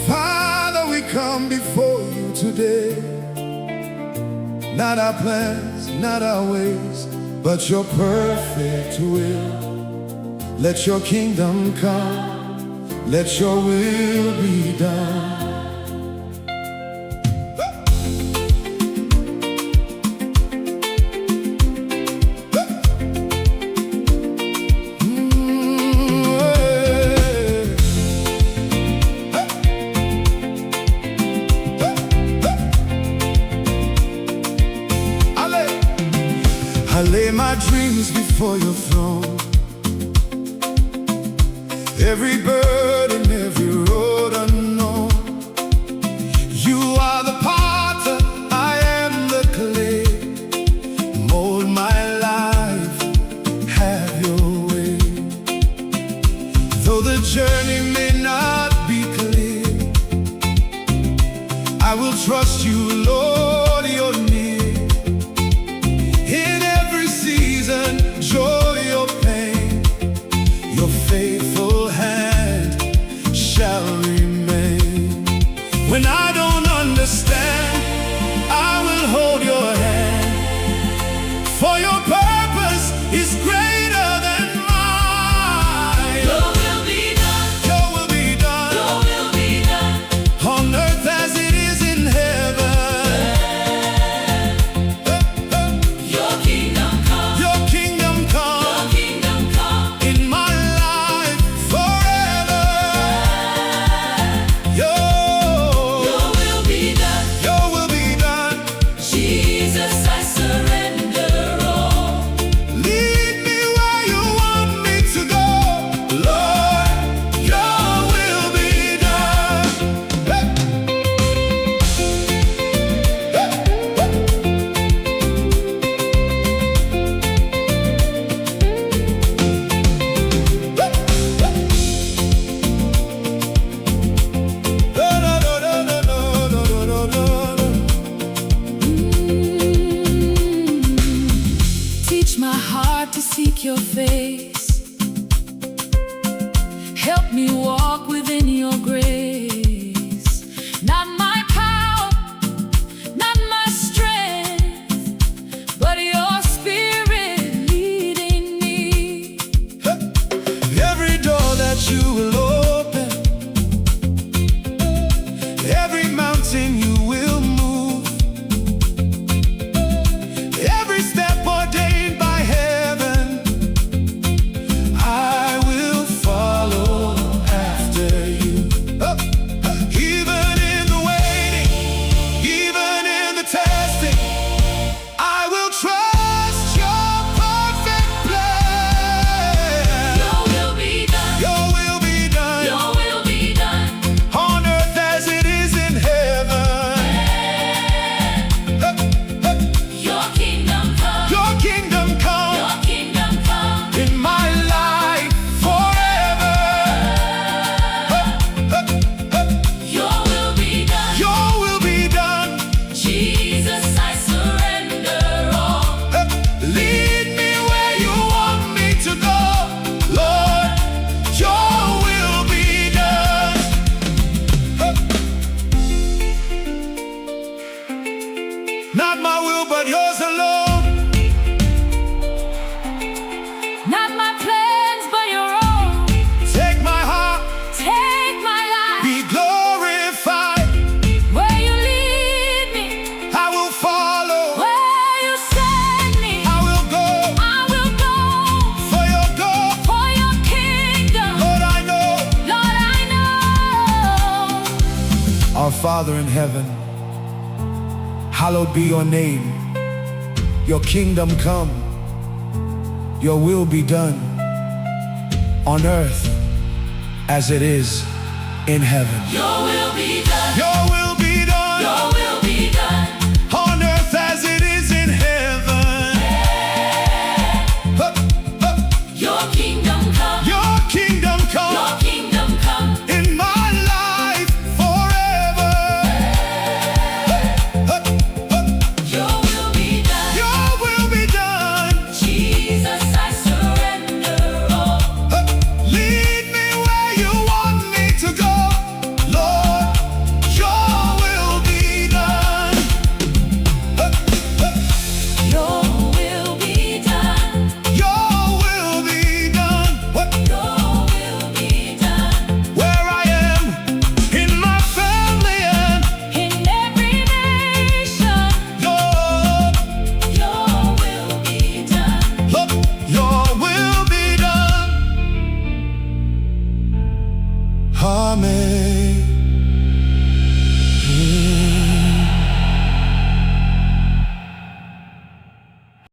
Father, we come before you today. Not our plans, not our ways, but your perfect will. Let your kingdom come, let your will be done. I lay my dreams before your throne. Every burden, every road unknown. You are the potter, I am the clay. Mold my life, have your way. Though the journey may not be clear, I will trust you, Lord, you're near. In every season, joy or pain, your faithful hand shall remain. When I don't understand, I will hold your hand, for your purpose is greater than mine. Your will be done. Your will be done. Your will be done. On earth as it is in heaven. Your kingdom come. Your kingdom come. Your kingdom come. In my life forever. Your will be done. Your will be done. Jesus, I surrender all. Lead me where you want me to go. Lord, your will be done. Teach my heart to seek your face. Help me walk within your grace. Not my power, not my strength, but your spirit leading me. Every door that you will open, every mountain you will move, every step ordained by heaven, I will follow after you. Even in the waiting, even in the testing, I will trust your perfect plan. Your will be done. Your will be done. Your will be done. On earth as it is in heaven. Your kingdom come. Your kingdom come. Your kingdom come. In my life forever. Your will be done. Your will be done. Jesus, I surrender all. Lead me where you want me to go. Lord, your will be done. Not my will, but yours alone. Not my plans, but your own. Take my heart, Take my life. be glorified. Where you lead me, I will follow. where you send me, I will go I will go for your goal. for your kingdom. Lord, I know. Lord, I know. Our Father in heaven, hallowed be your name. Your kingdom come. Your will be done on earth as it is in heaven. Your will be done. Your will